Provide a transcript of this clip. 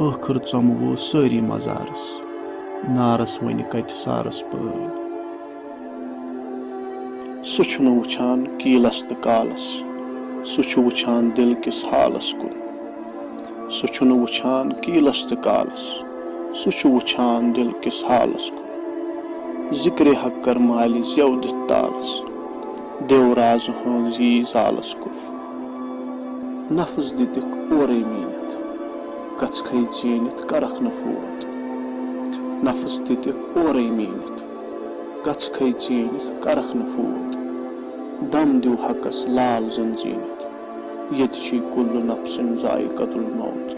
ٲخر ژۄموو سٲری مزارس نارس وۄنہِ کتہِ سارس پٲنۍ سُہ چھُنہٕ وٕچھان کیٖلس تہٕ کالس سُہ چھُ وٕچھان دِل کِس حالس کُن سُہ چھُنہٕ وٕچھان کیٖلس تہٕ کالس سُہ چھُ وٕچھان دِل کِس حالس کُن ذِکرِ حق کر مالہِ زٮ۪و دِتھ تالس دِو رازٕ ہٕنٛز یی زالس کُن نفس دِتِکھ اورَے میٖنِتھ کژکھٕے ژیٖنِتھ کرکھ نہٕ فوت نفس دِتِکھ اورَے میٖنِتھ کژکھٕے ژیٖنِتھ کرکھ نہٕ فوت دم دِو حقس لال زن زیٖنِتھ ییٚتہِ چھُے کُلُ نفسن ذائقة الموت